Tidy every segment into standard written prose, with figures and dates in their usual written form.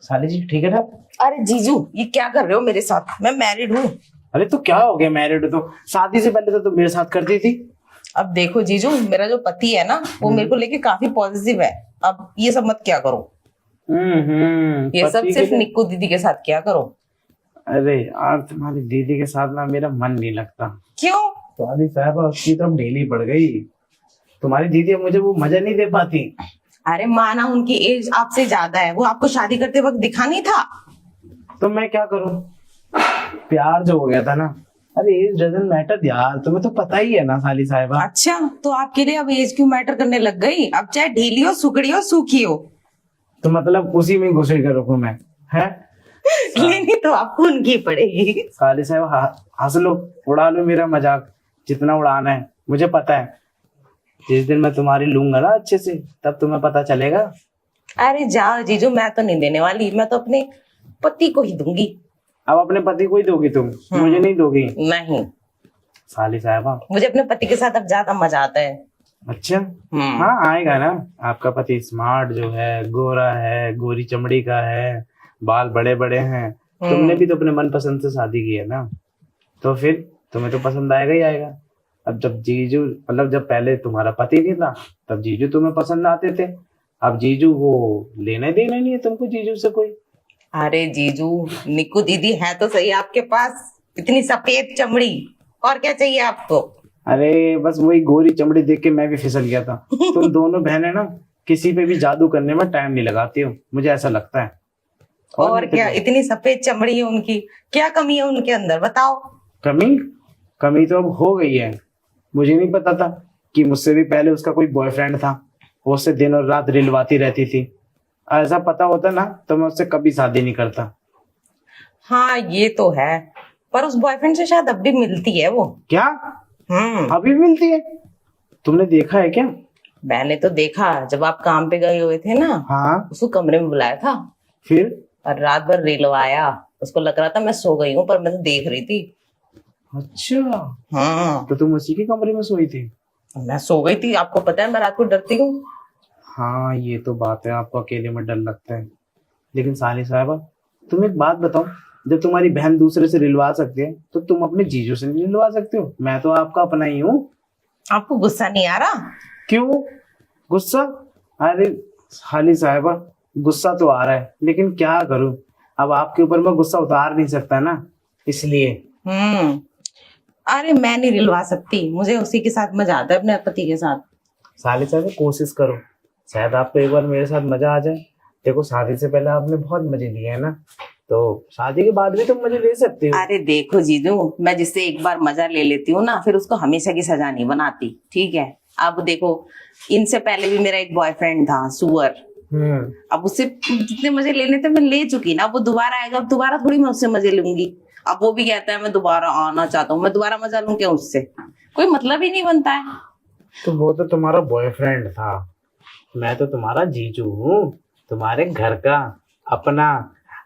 साली जी ठीक है ना? अरे जीजू ये क्या कर रहे हो मेरे साथ? मैं मैरिड हूँ। अरे तो क्या हो गया, मैरिड तो शादी से पहले तो तुम मेरे साथ करती थी। अब देखो जीजू, मेरा जो पति है ना वो मेरे को लेके काफी पॉजिटिव है। अब ये सब मत क्या करो। ये सब पति के सिर्फ लिए। निक्कू दीदी के साथ क्या करो। अरे यार तुम्हारी दीदी के साथ ना मेरा मन नहीं लगता। क्यों? तुम्हारी साहबा उसकी तरफ ढीली पड़ गई। तुम्हारी दीदी अब मुझे वो मजा नहीं दे पाती। अरे माना उनकी एज आपसे ज्यादा है, वो आपको शादी करते वक्त दिखा नहीं था? तो मैं क्या करूं, प्यार जो हो गया था ना। अरे एज डजंट मैटर यार, तुम्हें तो पता ही है ना साली साहिबा। अच्छा तो आपके लिए अब एज क्यों मैटर करने लग गई? अब चाहे ढीली हो, सुकड़ी हो, सूखी हो। तो मतलब उसी में घुसे कर रखूं मैं, है? लेनी तो आपको उनकी पड़ेगी। साली साहिबा हंस लो, उड़ा लो मेरा मजाक, जितना उड़ाना है मुझे पता है। जिस दिन मैं तुम्हारी लूंगा ना अच्छे से, तब तुम्हें पता चलेगा। अरे जाओ जीजू, मैं तो नहीं देने वाली, मैं तो अपने पति को ही दूंगी। अब अपने पति को ही दोगी तुम, मुझे नहीं दोगी? नहीं, साली साहिबा। मुझे अपने पति के साथ अब ज्यादा मजा आता है। अच्छा। हाँ आएगा ना। आपका पति स्मार्ट जो है, गोरा है, गोरी चमड़ी का है, बाल बड़े बड़े हैं। तुमने भी तो अपने मन पसंद से शादी की है ना, तो फिर तुम्हें तो पसंद आएगा ही आएगा। अब जब जीजू, मतलब जब पहले तुम्हारा पति नहीं था तब जीजू तुम्हें पसंद आते थे। अब जीजू वो लेने देने नहीं है तुमको जीजू से कोई। अरे जीजू, निक्कू दीदी है तो सही आपके पास, इतनी सफेद चमड़ी, और क्या चाहिए आपको? अरे बस वही गोरी चमड़ी देख के मैं भी फिसल गया था। तुम दोनों बहनें ना किसी पे भी जादू करने में टाइम नहीं लगाती हो, मुझे ऐसा लगता है। और क्या, इतनी सफेद चमड़ी है उनकी, क्या कमी है उनके अंदर बताओ? कमी? कमी तो अब हो गई है। मुझे नहीं पता था कि मुझसे भी पहले उसका कोई बॉयफ्रेंड था, वो उससे दिन और रात रिलवाती रहती थी। ऐसा पता होता ना तो मैं उससे कभी शादी नहीं करता। हाँ ये तो है, पर उस बॉयफ्रेंड से शायद अब भी मिलती है वो। क्या? अभी भी मिलती है? तुमने देखा है क्या? मैंने तो देखा, जब आप काम पे गए हुए थे ना, हाँ। उसको कमरे में बुलाया था फिर? और रात भर रिलवाया। उसको लग रहा था मैं सो गई हूँ, पर मैं तो देख रही थी। अच्छा। तो तुम उसी के कमरे में सोई थी? मैं सो गई थी, आपको पता है मैं रात को डरती हूँ। हाँ ये तो बात है, आपको अकेले में डर लगता है। लेकिन साली साहबा तुम एक बात बताओ, जब तुम्हारी बहन दूसरे से रिलवा सकती है तो तुम अपने जीजू से नहीं रिलवा सकते हो? मैं तो आपका अपना ही हूँ। आपको गुस्सा नहीं आ रहा? क्यों गुस्सा? अरे साली साहबा गुस्सा तो आ रहा है, लेकिन क्या करूं, अब आपके ऊपर मैं गुस्सा उतार नहीं सकता ना, इसलिए। अरे मैं नहीं रिलवा सकती, मुझे उसी के साथ मजा आता है, अपने पति के साथ। साली साहब कोशिश करो, शायद आपको एक बार मेरे साथ मजा आ जाए। देखो शादी से पहले आपने बहुत मजे लिए है ना, तो शादी के बाद भी तुम मजे ले सकते हो। अरे देखो जीजू, मैं जिससे एक बार मजा ले लेती हूँ ना, फिर उसको हमेशा की सजा नहीं बनाती, ठीक है? अब देखो, इनसे पहले भी मेरा एक बॉयफ्रेंड था सुअर। अब उससे जितने मजे लेने थे मैं ले चुकी ना, वो दोबारा आएगा, अब दोबारा थोड़ी मैं उससे मजे लूंगी। अब वो भी कहता है मैं दोबारा आना चाहता हूँ, मैं दोबारा मजा लूं क्या उससे? कोई मतलब ही नहीं बनता है। तो वो तो तुम्हारा बॉयफ्रेंड था, मैं तो तुम्हारा जीजू हूँ, तुम्हारे घर का अपना।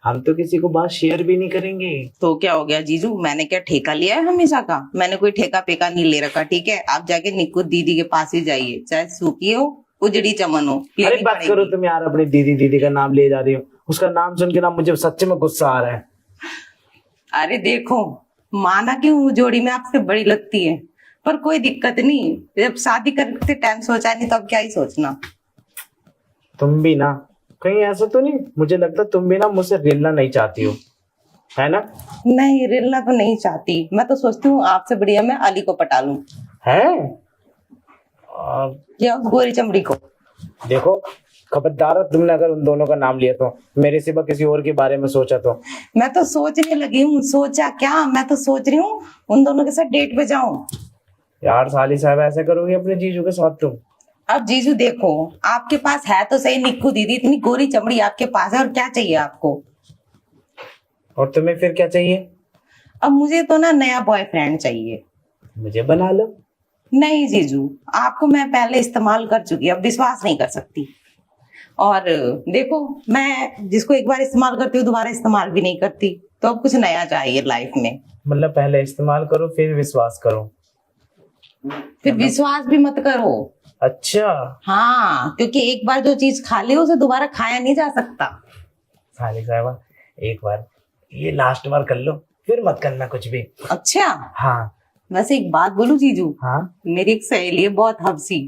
हम तो किसी को बात शेयर भी नहीं करेंगे। तो क्या हो गया जीजू, मैंने क्या ठेका लिया है हमेशा का? मैंने कोई ठेका पेका नहीं ले रखा, ठीक है? आप जाके निक्कू दीदी के पास ही जाइए, चाहे सूखी हो उजड़ी चमन हो। अरे बात करो तुम यार, अपनी दीदी दीदी का नाम ले जा रही हो, उसका नाम सुन के ना मुझे सच्चे में गुस्सा आ रहा है। अरे देखो, माना कि वो जोड़ी में आपसे बड़ी लगती है, पर कोई दिक्कत नहीं, जब शादी करते टाइम सोचा नहीं तो अब क्या ही सोचना। तुम भी ना कहीं ऐसा तो नहीं, मुझे लगता तुम भी ना मुझसे रिलना नहीं चाहती हो, है ना? नहीं, रिलना तो नहीं चाहती, मैं तो सोचती हूँ आपसे बढ़िया मैं अली को पटा लूं। है? या उस गोरी चमड़ी को। देखो खबरदार, तुमने अगर उन दोनों का नाम लिया तो, मेरे सिवा किसी और के बारे में सोचा तो। मैं तो सोचने लगी हूँ, सोचा क्या, मैं तो सोच रही हूँ उन दोनों के साथ डेट पे जाऊं। यार साली साहब ऐसे करोगे अपने जीजू के साथ तुम? अब जीजू देखो, आपके पास है तो सही निक्कू दीदी, इतनी गोरी चमड़ी आपके पास है, और क्या चाहिए आपको? और तुम्हें फिर क्या चाहिए? अब मुझे तो ना नया बॉयफ्रेंड चाहिए। मुझे बना लो। नहीं जीजू, आपको मैं पहले इस्तेमाल कर चुकी, अब विश्वास नहीं कर सकती। और देखो, मैं जिसको एक बार इस्तेमाल करती हूँ दोबारा इस्तेमाल भी नहीं करती, तो अब कुछ नया चाहिए लाइफ में। मतलब पहले इस्तेमाल करो फिर विश्वास करो? फिर विश्वास भी मत करो। अच्छा। हाँ, क्योंकि एक बार जो चीज खा ली उसे दोबारा खाया नहीं जा सकता। खाली साहबा एक बार, ये लास्ट बार कर लो, फिर मत करना कुछ भी। अच्छा, हाँ वैसे एक बात बोलूं जीजू, हाँ। मेरी एक सहेली है बहुत हबसी,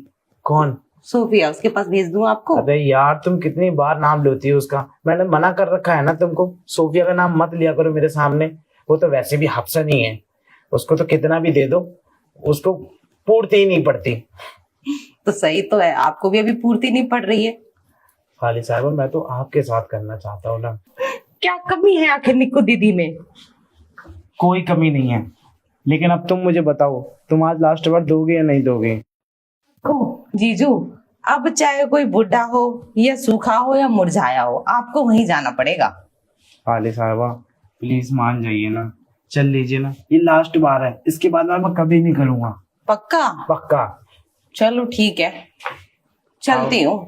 कौन? सोफिया, उसके पास भेज दूं आपको? अबे यार तुम कितनी बार नाम लेती हो उसका, मैंने मना कर रखा है ना तुमको, सोफिया का नाम मत लिया करो मेरे सामने। वो तो वैसे भी हफ्सा नहीं है, उसको तो कितना भी दे दो उसको पूर्ति ही नहीं पड़ती। तो सही तो है, आपको भी अभी पूर्ति नहीं पड़ रही है। खाली साहब मैं तो आपके साथ करना चाहता हूँ ना। क्या कमी है आखिर निक्को दीदी में? कोई कमी नहीं है, लेकिन अब तुम मुझे बताओ, तुम आज लास्ट बार दोगे या नहीं दोगे? को जीजू, अब चाहे कोई बुढ़ा हो या सूखा हो या मुरझाया हो, आपको वहीं जाना पड़ेगा। खाली साहबा प्लीज मान जाइए ना, चल लीजिए ना, ये लास्ट बार है, इसके बाद मैं कभी नहीं करूंगा। पक्का? पक्का। चलो ठीक है, चलती हूँ।